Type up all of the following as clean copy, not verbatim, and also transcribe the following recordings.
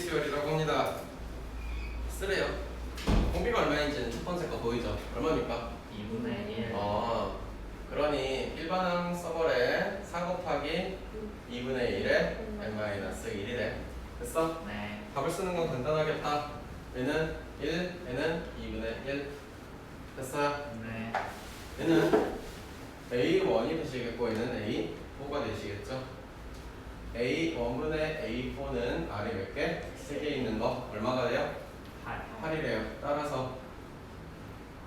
수열이라고 합니다. 쓰래요. 공비가 얼마인지는 첫 번째 거 보이죠? 얼마입니까? 2분의 1. 그러니 일반항 서벌에 4 곱하기 2분의 1에 n-1이래. 됐어? 네. 답을 쓰는 건 간단하겠다. 얘는 1, 얘는 2분의 1. 됐어요? 네. 얘는 A1이 되시겠고 얘는 A4가 되시겠죠? A1분의 A4는 R이 몇 개? 3개 있는 거 얼마가 돼요? 8이래요. 따라서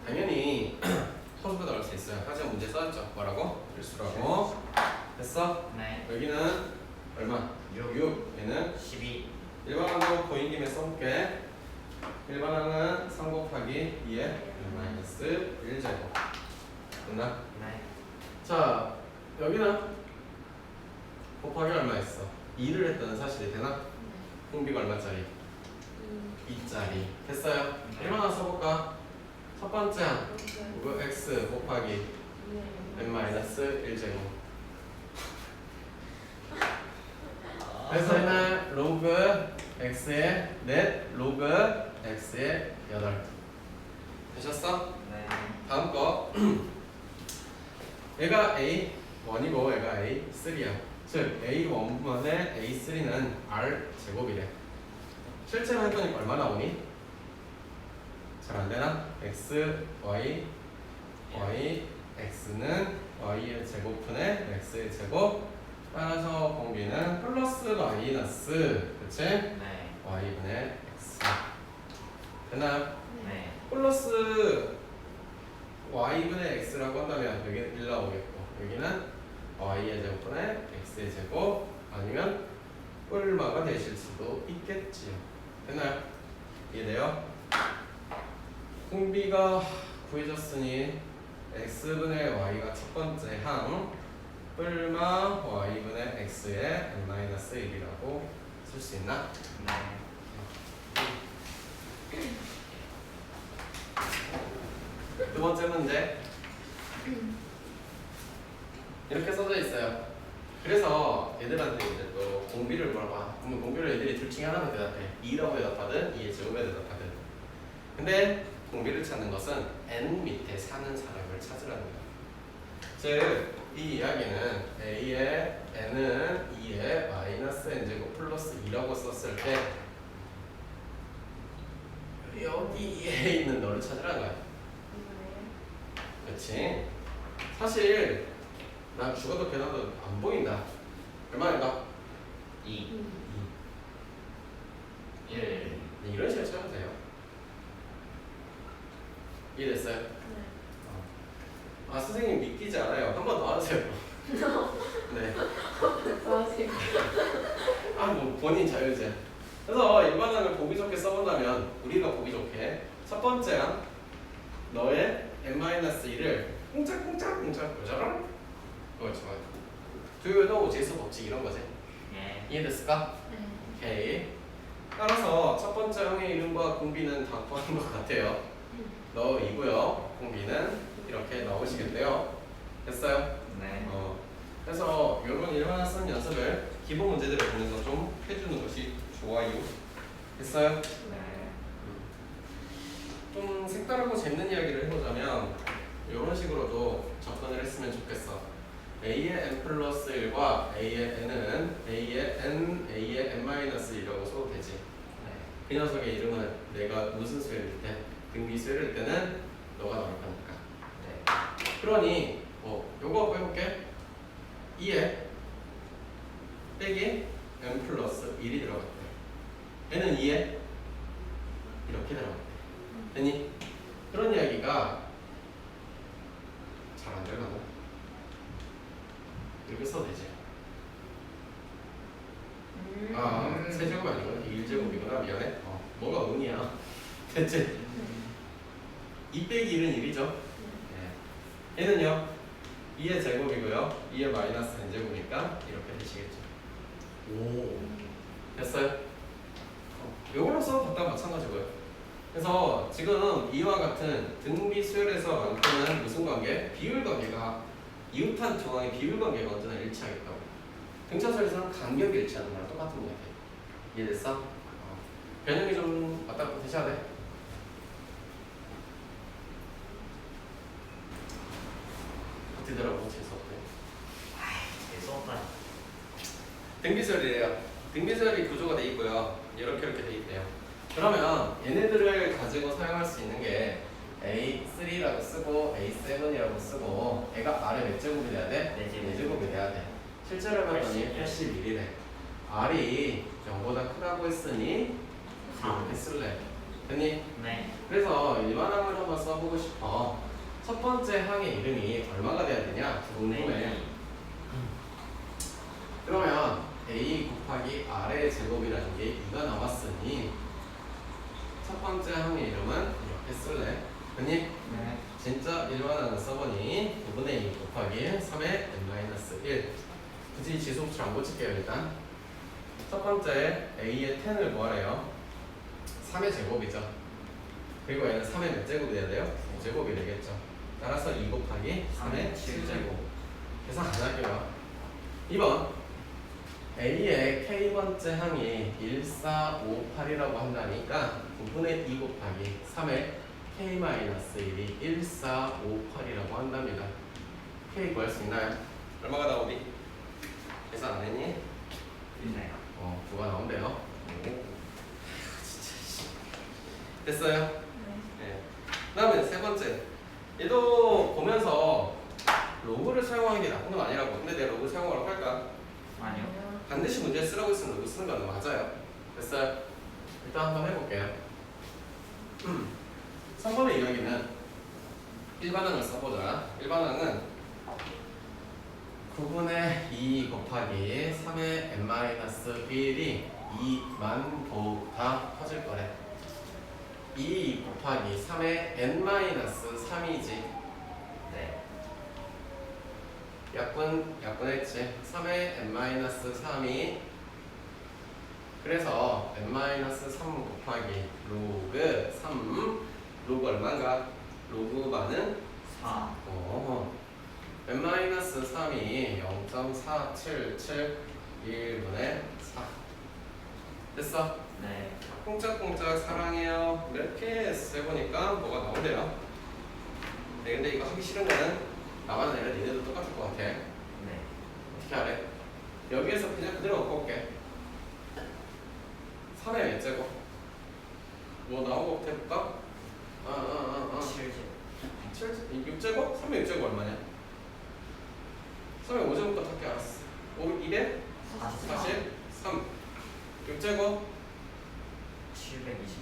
당연히 소수가 나올 수 있어요. 하지만 문제 써있죠? 뭐라고? 일수라고. 됐어? 네. 여기는 얼마? 6. 얘는 12. 일반항도 보인 김에 써볼게. 일반항은 3 곱하기 2에 -1제곱. 됐나? 네. 자, 여기는 곱하기 얼마 했어? 2를 했다는 사실이 되나? 공비가 얼마짜리? 2짜리. 됐어요? 네. 일반항 써볼까? 첫 번째 항 x 곱하기 n-1제곱. 그래서 얘는 로그 x의 넷 로그 x의 8. 되셨어? 네. 다음 거. 얘가 A1이고 얘가 A3야. 즉 A1분의 A3는 R 제곱이래. 실제로 했더니 얼마 나오니? 잘 안되나? x, y, y, x는 y의 제곱분의 x의 제곱. 따라서 공비는 플러스 마이너스, 그치? 네. y분의 x. 되나요? 네. 플러스 y분의 x라고 한다면 여기는 1 나오겠고 여기는 y의 제곱분의 x의 제곱 아니면 뿔마가 되실 수도 있겠지요. 됐나요? 이해돼요? 공비가 구해졌으니 x분의 y가 첫 번째 항 뿔마 y분의 x의 n-1이라고 쓸 수 있나? 네. 두 번째 문제 이렇게 써져 있어요. 그래서 얘들한테 이제 또 공비를 물어봐. 그러면 공비를 얘들이 둘 중에 하나만 대답해. 2라고 대답하든 2의 제곱에 대답하든. 근데 공비를 찾는 것은 n 밑에 사는 사람을 찾으라는 거야. 즉, 이 이야기는 a의 n은 2의 마이너스 n제곱 플러스 2라고 썼을 때 여기에 있는 너를 찾으라는 거야. 그렇지? 사실 난 죽어도 깨어나도 안 보인다. 얼마인가? 2. 1. 이런 식으로 찾으면 돼요. 이해됐어요? 아, 선생님 믿기지 않아요. 한 번 더 하세요. 네. 아, 뭐 본인 자유제. 그래서 일반항을 보기 좋게 써본다면 우리가 보기 좋게 첫 번째 항 너의 n-1을 꽁짝꽁짝 보자라. 그렇죠. Do you know 제수 법칙 이런 거지. 네. 이해됐을까? 오케이. 따라서 첫 번째 항의 이름과 공비는 다 구하는 것 같아요. 너이고요. 공비는 이렇게 나오시겠대요. 됐어요? 네. 그래서 이런 일반항 쓰는 연습을 기본 문제들을 보면서 좀 해주는 것이 좋아요. 됐어요? 네. 좀 색다르고 재밌는 이야기를 해보자면 이런 식으로도 접근을 했으면 좋겠어. A의 n 플러스 1과 A의 n은 A의 n, A의 n-1이라고 써도 되지. 네. 그 녀석의 이름은 내가 무슨 수열일 때, 등비 수열일 때는 너가 나올 거니까. 네. 그러니 요거 해볼게. 2에 빼기 n 플러스 1이 들어갔대. n은 2에 이렇게 들어갔대. 되니? 그런 이야기가 잘 안 들어가나? 이렇게 써도 되지. 아, 세제곱 아니구나. 1제곱이구나. 미안해. 뭐가 운이야. 됐지? 2 빼기 1은 1이죠. 네. 얘는요 2의 제곱이고요 2의 마이너스 n제곱이니까 이렇게 되시겠죠. 오, 됐어요? 요걸로 써봤다 마찬가지고요. 그래서 지금 이와 같은 등비 수열에서 만드는 무슨 관계? 비율 관계가 이웃한 두 항의 비율 관계가 언제나 일치하겠다고. 등차수열에서는 간격이 일치하는 거랑 똑같은 거야. 이해됐어? 변형이 좀 왔다 갔다 되셔야 돼. 버티더라고 재수없대. 재수없다. 등비설이래요. 등비설이 구조가 돼 있고요. 이렇게 돼 있대요. 그러면 얘네들을 가지고 사용할 수 있는 게 A3라고 쓰고 A7이라고 쓰고 애가 R의 몇 제곱이 돼야 돼? 네 제곱. 4제곱이 돼야 돼. 실제로 해봤더니 81이래. R이 0보다 크다고 했으니 이렇게 쓸래. 됐니? 네. 그래서 일반항을 한번 써보고 싶어. 첫 번째 항의 이름이 얼마가 돼야 되냐? 궁금해. 네. 그러면 A 곱하기 R의 제곱이라는 게 2가 나왔으니 첫 번째 항의 이름은 이렇게 쓸래. 됐니? 네. 진짜 일반항을 써보니 5분의 2 곱하기 3의 n-1 굳이 지수부터 안 고칠게요. 일단 첫 번째 A의 10을 구하래요. 3의 제곱이죠. 그리고 얘는 3의 몇 제곱이 돼야 돼요? 5제곱이 되겠죠. 따라서 2 곱하기 3의 7제곱. 계산 안 할게요. 2번 A의 K번째 항이 1458이라고 한다니까 9분의 2 곱하기 3의 K-1이 1458이라고 한답니다. K 구할 수 있나요? 얼마가 나오니? 계산 안 했니? 있나요? 9가 나온대요. 됐어요? 네. 그 다음에 세 번째 얘도 보면서 로그를 사용하는 게 나쁜 건 아니라고. 근데 내가 로그 사용하라고 할까? 아니요. 반드시 문제 쓰라고 했으면 로그 쓰는 건 맞아요. 됐어요? 일단 한번 해볼게요. 3번의 이야기는 일반항을 써보자. 일반항은 9분의 2 곱하기 3의 n-1이 2만보다 커질 거래. 2 곱하기 3의 n-3이지. 네. 약분했지. 3의 n-3이 그래서 n-3 곱하기 로그 3 로그 얼마인가? 로그 반은 4. n-3이 0.477 1분의 4 됐어? 네. 꽁짝꽁짝 사랑해요 이렇게 해보니까 뭐가 나온대요. 네, 근데 이거 하기 싫은 거는 나만 아니라 니네도 똑같을 것 같아. 네. 어떻게 하래? 여기에서 그냥 그대로 갖고 올게. 3의 몇 제곱? 뭐 나오고 해볼까? 7제. 6제곱? 3의 6제곱 얼마냐? 3의 5제곱부터 할게. 알았어. 200? 43 6제곱? 723.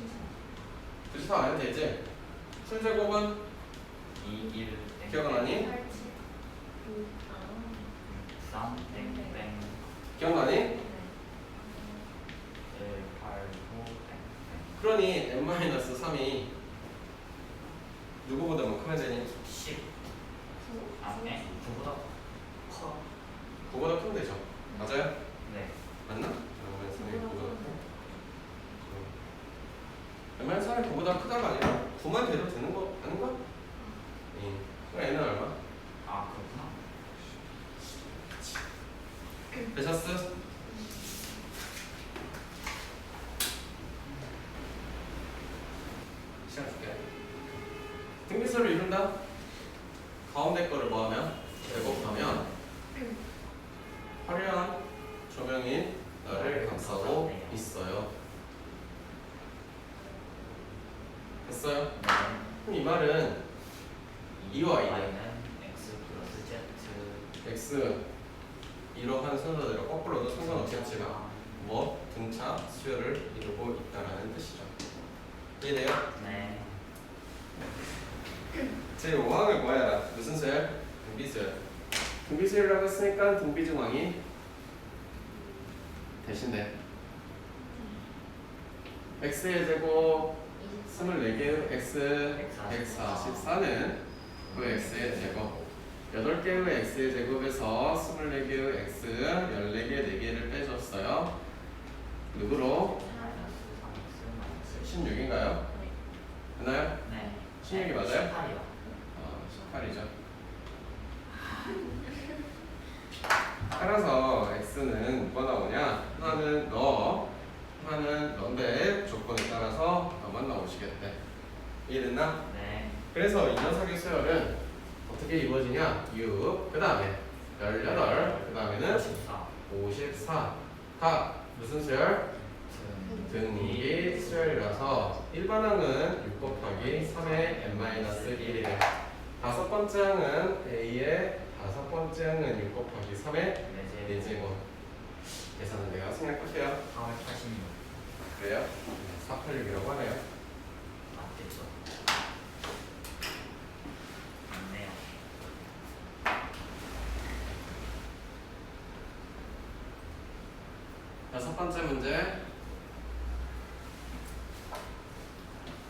굳이 다 안 해도 되지? 7제곱은 2, 1, 기억나니? 3, 땡땡. 기억나니? 1, 8, 9, 땡땡. 그러니 n-3이 누구보다만 크면 되니? 10. 아, 네. 9보다 커. 9보다 크면 되죠. 맞아요? 네. 맞나? n-3이 9보다 크 n-3이 9보다 크다가 아니라 9만 돼도 되는 거 아닌가? 그럼 n은 얼마? 아, 그렇구나. 되셨어? 시간 줄게. 등비수를 이룬다? 가운데 거를 뭐하면? 제곱하면 화려한 조명이 나를 감싸고 있어요. 됐어요? 네. 그럼 이 말은 이와 이는 y는 x 플러스 z. x 이러한 순서대로 거꾸로도 상관없겠지만 뭐 등차 수열을 이루고 있다라는 뜻이죠. 이해돼요? 네. 제5항을 구해라. 무슨 수열? 등비수열. 등비수열이라고 했으니까 등비중항이 대신돼. x의 제곱 24개의 x 144는 그 x의 제곱 8개의 x의 제곱에서 24개의 x 14개 4개를 빼줬어요. 누구로? 16인가요? 맞나요? 네. 16이 맞아요? 18이요. 18이죠. 따라서 x는 뭐가 나오냐? 하나는 너 하는 런백 조건에 따라서 나만 나오시겠대. 이해됐나? 네. 그래서 이 녀석의 수열은 어떻게 이루어지냐? 6, 그 다음에 18, 그 다음에는 54. 다 무슨 수열? 등비 수열이라서 일반항은 6 곱하기 3의 n-1이래. 다섯 번째 항은 A의 다섯 번째 항은 6 곱하기 3의 4제곱. 계산은 내가 생략할게요. 486. 그래요? 486이라고 하네요. 맞겠죠? 맞네요. 다섯 번째 문제.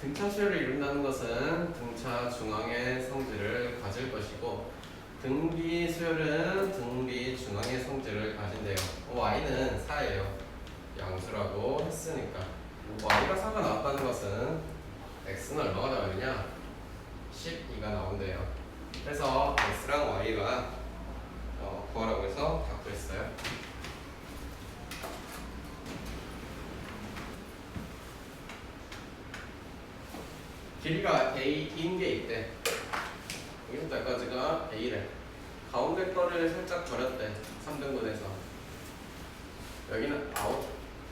등차 수열을 이룬다는 것은 등차 중앙의 성질을 가질 것이고 등비 수열은 등비 중앙의 성질을 가진대요. y는 4예요. 양수라고 했으니까 y가 4가 나왔다는 것은 x는 얼마가 나오느냐? 12가 나온대요. 그래서 x랑 y가 구하라고 해서 갖고 있어요. 길이가 a인 게 있대. 여기서까지가 a래. 가운데 거를 살짝 버렸대. 3등분해서 여기는 아웃.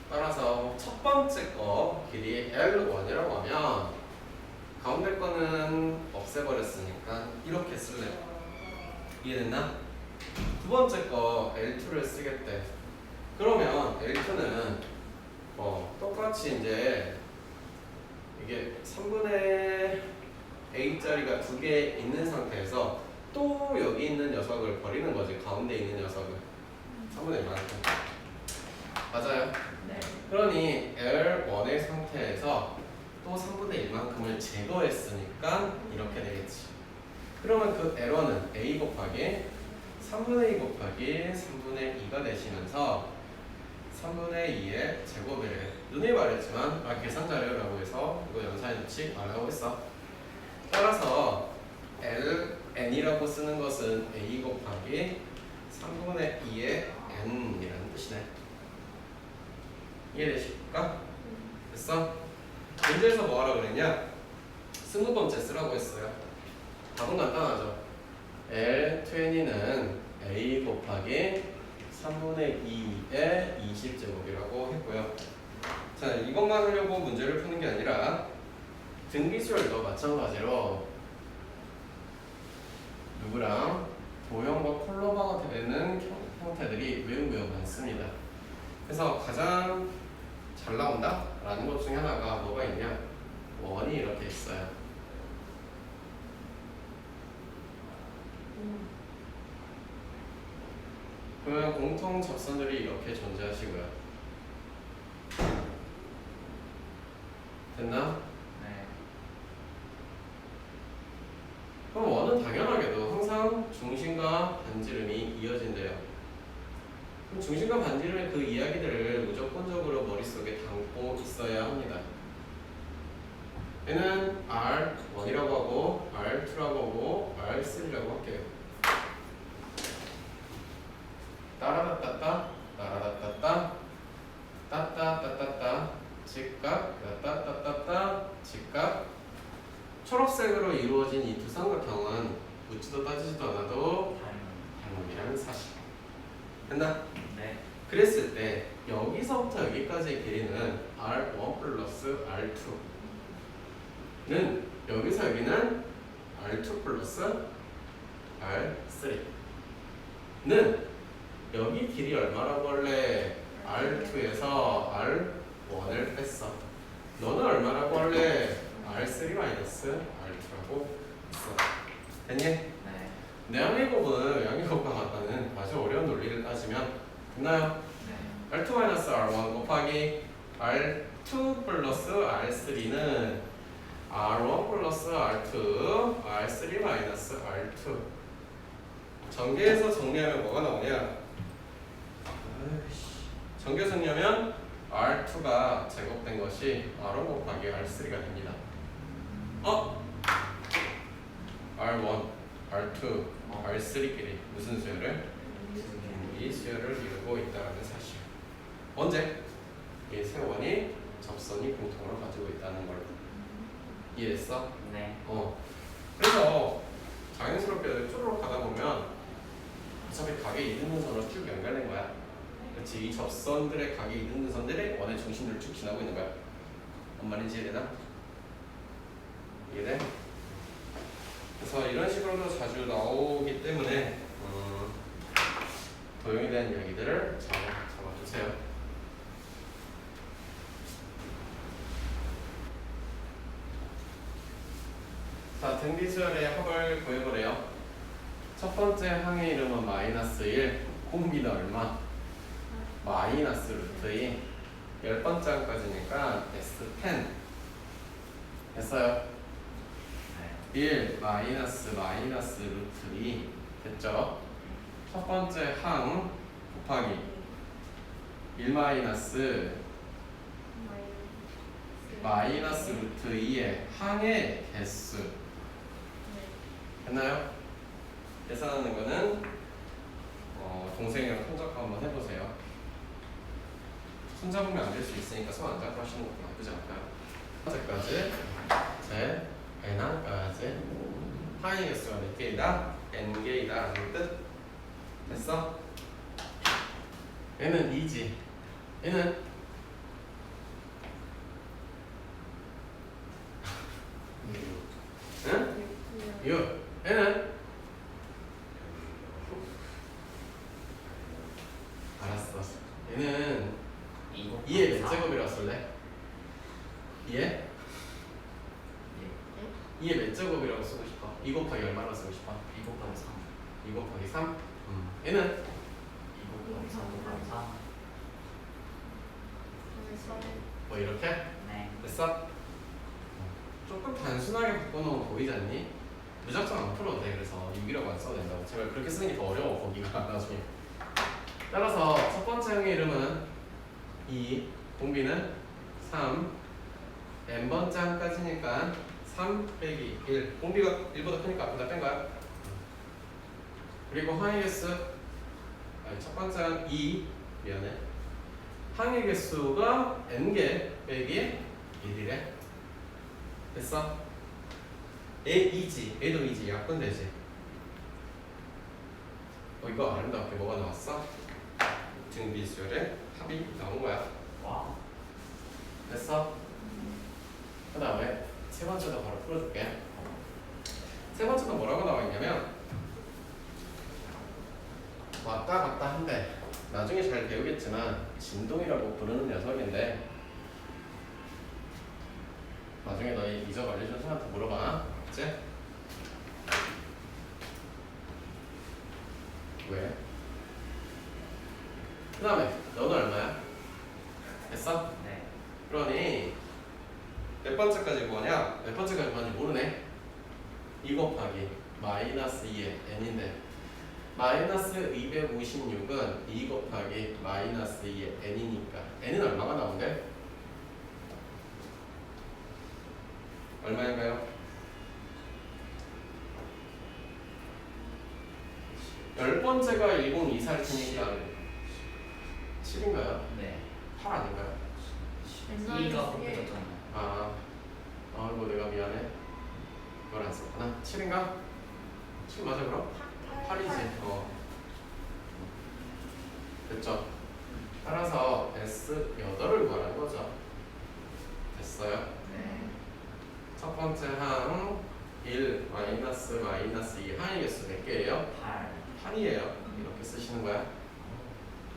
따라서 첫 번째 거 길이 L1이라고 하면 가운데 거는 없애버렸으니까 이렇게 쓸래. 이해됐나? 두 번째 거 L2를 쓰겠대. 그러면 L2는 똑같이 이제 이게 3분의 A짜리가 두 개 있는 상태에서 또 여기 있는 녀석을 버리는 거지. 가운데 있는 녀석을 3분의 1만큼. 맞아요? 네. 그러니 L1의 상태에서 또 3분의 1만큼을 제거했으니까 이렇게 되겠지. 그러면 그 L1은 A 곱하기 3분의 2 곱하기 3분의 2가 되시면서 3분의 2의 제곱이래. 눈에 말했지만 계산 자료라고 해서 이거 연산해 놓지 말라고 했어. 따라서 Ln이라고 쓰는 것은 A 곱하기 3분의 2의 n이라는 뜻이네. 이해되실까? 됐어? 문제에서 뭐 하라고 그랬냐? 승부범죄 쓰라고 했어요. 답은 간단하죠. L20는 A 곱하기 3분의 2의 20제곱이라고 했고요. 자, 이것만 하려고 문제를 푸는 게 아니라 등비수열도 마찬가지로 누구랑 도형과 콜로바가 되는 형태들이 매우 많습니다. 그래서 가장 잘 나온다? 라는 것 중에 하나가 뭐가 있냐? 원이 이렇게 있어요. 그러면 공통 접선들이 이렇게 존재하시고요. 됐나? 네. 그럼 원은 당연하게도 항상 중심과 반지름이 이어진대요. 그럼 중심과 반지름의 그 이야기들을 무조건적으로 머릿속에 담고 있어야 합니다. 얘는 R1이라고 하고 R2라고 하고 R3라고 할게요. 따라다따따 따라다따따 따따따따따 직각 따따따따따 직각. 초록색으로 이루어진 이 두 삼각형은 묻지도 따지지도 않아도 닮음이라는 사실. 됐나? 네. 그랬을 때 여기서부터 여기까지의 길이는 R1 플러스 R2는 여기서 여기는 R2 플러스 R3는 여기 길이 얼마라고 할래? R2에서 R1을 뺐어. 너는 얼마라고 할래? R3 마이너스 R2라고 했어. 됐니? 네. 내양의곱은 양의곱과 같다는 아주 어려운 논리를 따지면 됐나요? 네. R2 마이너스 R1 곱하기 R2 플러스 R3는 R1 플러스 R2 R3 마이너스 R2. 전개해서 정리하면 뭐가 나오냐? 전개 정리하면 R2가 제곱된 것이 R1 곱하기 R3가 됩니다. R1, R2, R3끼리 무슨 수열을? 이 수열을 이루고 있다는 사실. 언제? 이 세 원이 접선이 공통으로 가지고 있다는 걸 이해했어? 네. 그래서 자연스럽게 쪼르륵 가다 보면 어차피 각의 이등분선으로 쭉 연결된 거야. 그렇지? 이 접선들의 각의 이등분선들의 원의 중심들을 쭉 지나고 있는 거야. 뭔 말인지 이해되나? 이해돼? 그래서 이런 식으로도 자주 나오기 때문에 도형에 대한 이야기들을 잘 잡아주세요. 자, 등비수열의 합을 구해보래요. 첫 번째 항의 이름은 마이너스 1, 공비는 얼마? 마이너스 루트 2. 10번째 항까지니까 S10 됐어요. 네. 1 마이너스 루트 2 됐죠? 첫 번째 항 곱하기 1 마이너스 루트 2의 항의 개수 됐나요? 계산하는 거는 동생이랑 손잡고 한번 해보세요. 손잡으면 안 될 수 있으니까 손 안 잡고 하시는 것도 나쁘지 않아요. 현재까지 제 n항까지 항의 개수가 몇 개이다? n개이다 라는 뜻 됐어? 얘는 2지 얘는 응? 6 얘는 알았어 얘는 2의 몇 제곱이라고 쓸래? 2의? 2의 몇 제곱이라고 쓰고 싶어? 2 곱하기 얼마라고 쓰고 싶어? 2 곱하기 3. 2 곱하기 3? 얘는? 2 곱하기 3 곱하기 3. 뭐 이렇게? 네. 됐어? 조금 단순하게 바꿔놓으면 보이지 않니? 무작정 안 풀어도 돼. 그래서 6이라고 안 써도 된다고. 제발 그렇게 쓰는 게 더 어려워 거기가 나중에. 따라서 첫 번째 항의 이름은 2, 공비는 3, n번째 항까지니까 3 빼기 1. 공비가 1보다 크니까 앞에다 뺀 거야. 그리고 항의 개수 첫 번째 항 2, 미안해. 항의 개수가 n개 빼기 1이래. 됐어? A 2지. A도 2지. 약분되지. 이거 아름답게 뭐가 나왔어? 등비수열의 합이 나온 거야. 와. 됐어? 그 다음에 세 번째도 바로 풀어줄게. 세 번째는 뭐라고 나와 있냐면 왔다 갔다 한데 나중에 잘 배우겠지만 진동이라고 부르는 녀석인데 나중에 너희 이적 알려준 사람한테 물어봐. 그치? 왜? 그 다음에 너는 얼마야? 됐어? 네. 그러니 몇 번째까지 뭐냐? 몇 번째까지 뭐는지 모르네. 2 곱하기 마이너스 2의 n인데 마이너스 256은 2 곱하기 마이너스 2의 n이니까 n은 얼마가 나온대? 얼마인가요? 10번째가 1024일 테니까 7인가요? 네. 8 아닌가요? 2가 곱해졌잖아요. 아이고 내가 미안해. 이걸 안 썼구나. 7인가? 7 맞아 그럼? 8이지. 됐죠? 따라서 S8을 구하라는 거죠. 됐어요? 네. 첫 번째 항 1 마이너스 2 항의 개수 몇 개예요? 8. 8이에요. 이렇게 쓰시는 거야.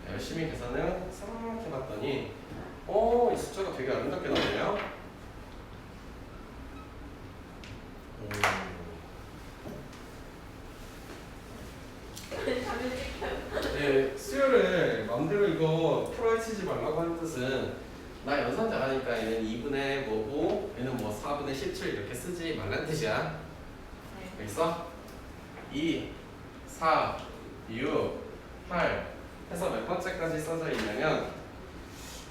열심히 계산을 싹 해봤더니 이 숫자가 되게 아름답게 나오네요. 네, 수요를 마음대로 이거 풀어헤치지 말라고 하는 뜻은 나 연산 잘하니까 얘는 2분의 뭐고 얘는 뭐 4분의 17 이렇게 쓰지 말란 뜻이야. 알겠어? 2, 4, 6, 8 해서 몇 번째까지 써져 있냐면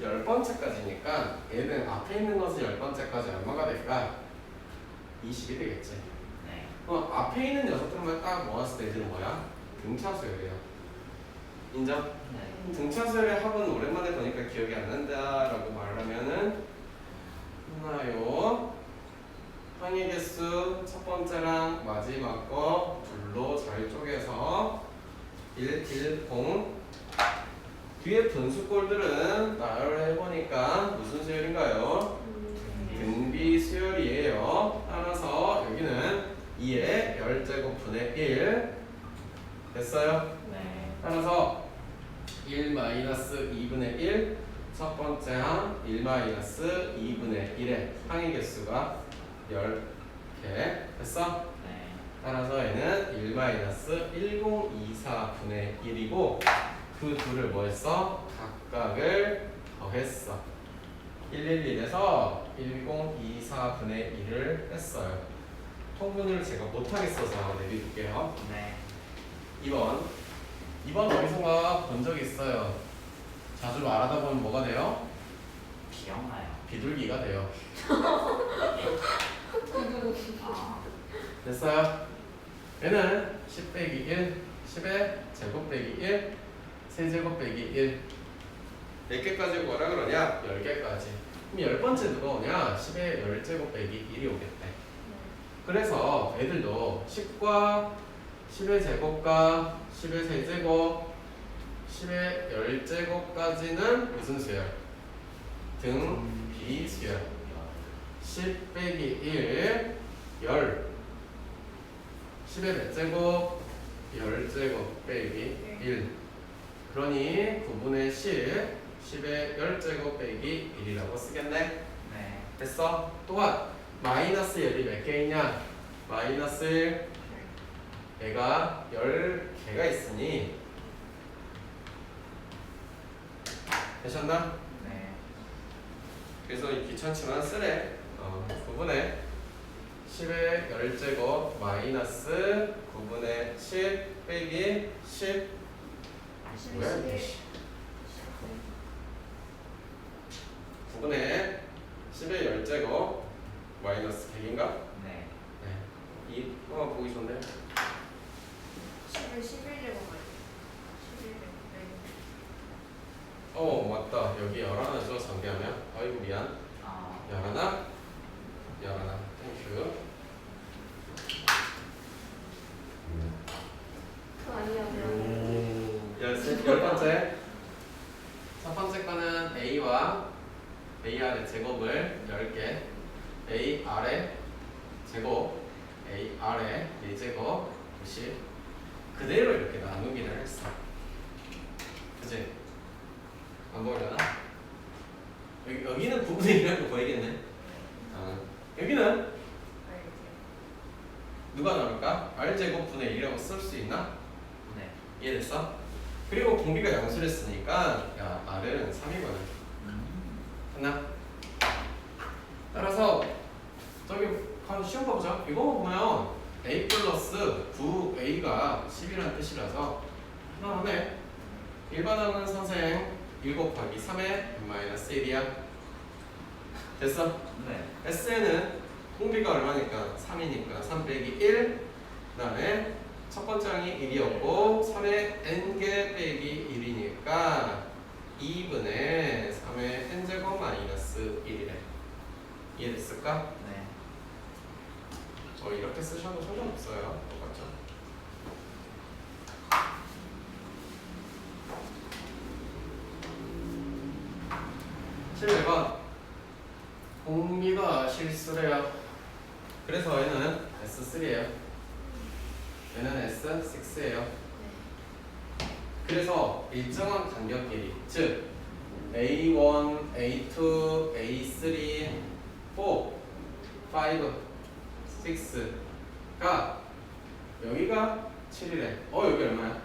10번째까지니까 얘는 앞에 있는 것은 10번째까지 얼마가 될까? 20이 되겠지. 네. 그럼 앞에 있는 녀석들만 딱 모았을 때 얘는 뭐야? 등차수열이에요. 인정? 인정? 네. 등차수열의 합은 오랜만에 보니까 기억이 안 난다라고 말하면은 하나요. 항의 개수 첫 번째랑 마지막 거 둘로 잘 쪼개서 1, 1, 0 뒤에 분수꼴들은 나열을 해보니까 무슨 수열인가요? 등비 수열이에요. 따라서 여기는 2의 열제곱분의 1 됐어요? 네. 따라서 1 마이너스 2분의 1 첫 번째 항 1 마이너스 2분의 1의 항의 개수가 10개 됐어? 네. 따라서 얘는 1 마이너스 1024분의 1이고 그 둘을 뭐 했어? 각각을 더했어 111에서 1024분의 1을 뺐어요 통분을 제가 못하겠어서 내려줄게요 네. 2번 어디선가 본 적 있어요 자주 말하다 보면 뭐가 돼요? 기억나요. 비둘기가 돼요 아. 됐어요? 얘는 10 빼기 1 10의 제곱 빼기 1 세제곱 빼기 1 몇 개까지 뭐라 그러냐? 10개까지 그럼 10번째 누가 오냐? 10의 10제곱 빼기 1이 오겠대 그래서 애들도 10과 10의 제곱과 10의 세제곱 10의 10제곱까지는 무슨 수열? 등비수열 10 빼기 1 10 10의 몇 제곱? 10제곱 빼기 1 그러니 9분의 10 10의 10제곱 빼기 1이라고 쓰겠네 네. 됐어? 또한 마이너스 1이 몇 개 있냐? 마이너스 1 얘가 10개가 있으니 되셨나? 네. 그래서 귀찮지만 쓰래 9분의 10의 10제곱 마이너스 9분의 10 빼기 10 뭐야 이게 9분의 10의 10제곱 마이너스 100인가? 네. 네. 이 보기 좋네 10을 11제곱 맞다 여기 11죠 전개하면 아이고 미안 아. 11 땡큐 그거 아니야. 열 번째 첫 번째 거는 A와 A 아래 제곱을 10개 A 아래 제곱 A 아래 4제곱 90 그대로 이렇게 나누기를 했어 그치? 안 보이려나? 여기는 부분의 1이라고 보이겠네 여기는 누가 나올까? R제곱분의 1이라고 쓸 수 있나? 네. 이해됐어? 그리고 공비가 양수랬으니까 야 R은 3이거든 됐나? 따라서 저기 한번 시험 봐보자 이거 보면 A 플러스 9A가 10이라는 뜻이라서 하나하네 일반항은 선생 1 곱하기 3의 n-1이야 됐어? 네. S에는 공비가 얼마니까? 3이니까 3 빼기 1 그 다음에 첫 번째 항이 1이었고 3의 n개 빼기 1이니까 2분의 3의 n제곱 마이너스 1이래 이해됐을까? 네. 이렇게 쓰셔도 상관없어요 똑같죠? (11번) 공비가 실수래요 그래서 얘는 S3예요 얘는 S6예요 그래서 일정한 간격끼리 즉 A1, A2, A3, 4, 5, 6가 여기가 7이래 여기 얼마야?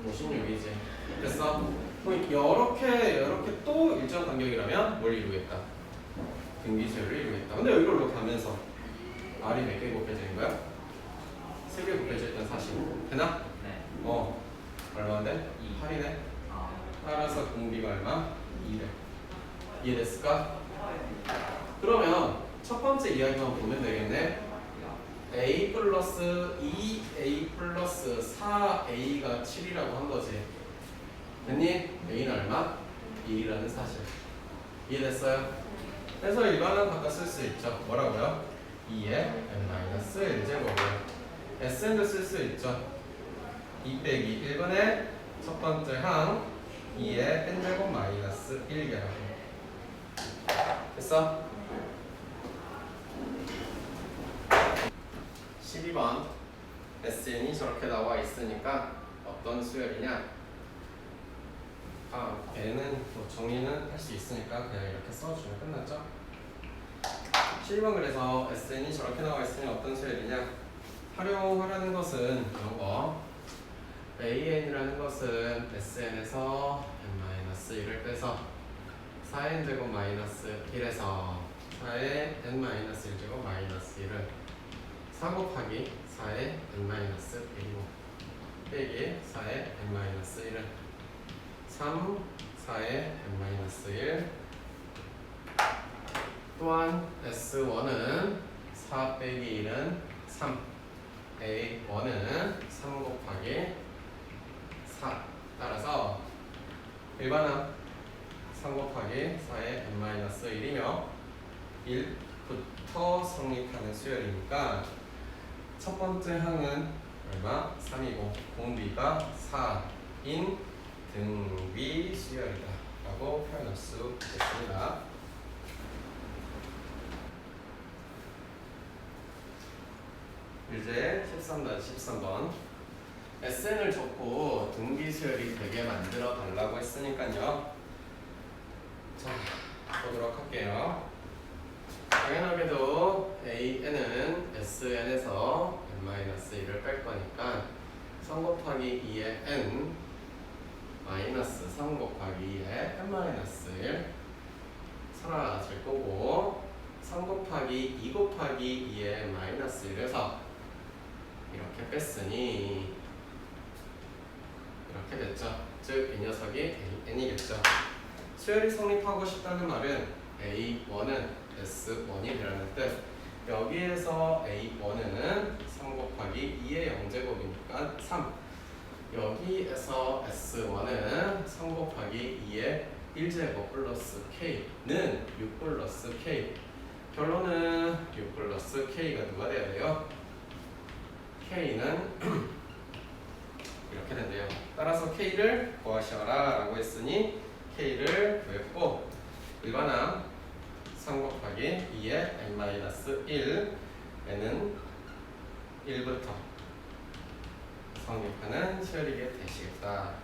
56이지 됐어? 그럼 이렇게 또 일정 간격이라면 뭘 이루겠다? 등비수열을 이루겠다 근데 여기로 이렇게 하면서 R이 몇 개 곱해지는 거야? 3개 곱해져 있던 40 되나? 네. 얼마인데? 8이네 아. 따라서 공비가 얼마? 2래 이해됐을까? 그러면 첫 번째 이야기만 보면 되겠네 a 플러스 2a 플러스 4a가 7이라고 한 거지. 됐니? a는 얼마? 1이라는 사실. 이해됐어요? 그래서 일반은 바꿔 쓸 수 있죠. 뭐라고요? 2의 n-1제곱을 SN도 쓸 수 있죠. 2 빼기 1분의 첫 번째 항 2의 n제곱 마이너스 1개라고. 됐어? 12번 SN이 저렇게 나와 있으니까 어떤 수열이냐? 얘는 뭐 정리는 할 수 있으니까 그냥 이렇게 써주면 끝났죠? 12번 그래서 SN이 저렇게 나와 있으니 어떤 수열이냐? 활용하라는 것은 이런 거 AN이라는 것은 SN에서 n-1을 빼서 4n제곱 마이너스 1에서 4의 n-1제곱 마이너스 1을 4 곱하기 4의 n-1이고 빼기 4의 n-1을 3, 4의 n-1 또한 S1은 4 빼기 1은 3 A1은 3 곱하기 4 따라서 일반항 3 곱하기 4의 n-1이며 1부터 성립하는 수열이니까 첫 번째 항은 얼마? 3이고 공비가 4인 등비 수열이다 라고 표현할 수 있겠습니다. 이제 13-13번 SN을 적고 등비 수열이 되게 만들어 달라고 했으니까요. 자, 보도록 할게요. 당연하게도 AN은 SN에서 n-1을 뺄 거니까 3 곱하기 2의 n 마이너스 3 곱하기 2의 n-1 사라질 거고 3 곱하기 2 곱하기 2의 마이너스 1에서 이렇게 뺐으니 이렇게 됐죠. 즉 이 녀석이 n이겠죠. 수열이 성립하고 싶다는 말은 A1은 S1이라는 뜻. 여기에서 A1은 3 곱하기 2의 0제곱이니까 3. 여기에서 S1은 3 곱하기 2의 1제곱 플러스 K는 6 플러스 K. 결론은 6 플러스 K가 누가 돼야 돼요? K는 이렇게 된대요. 따라서 K를 구하셔라 라고 했으니 K를 구했고 일반항 3 곱하기 2의 n-1 n은 1부터 성립하는 수열이게 되시겠다.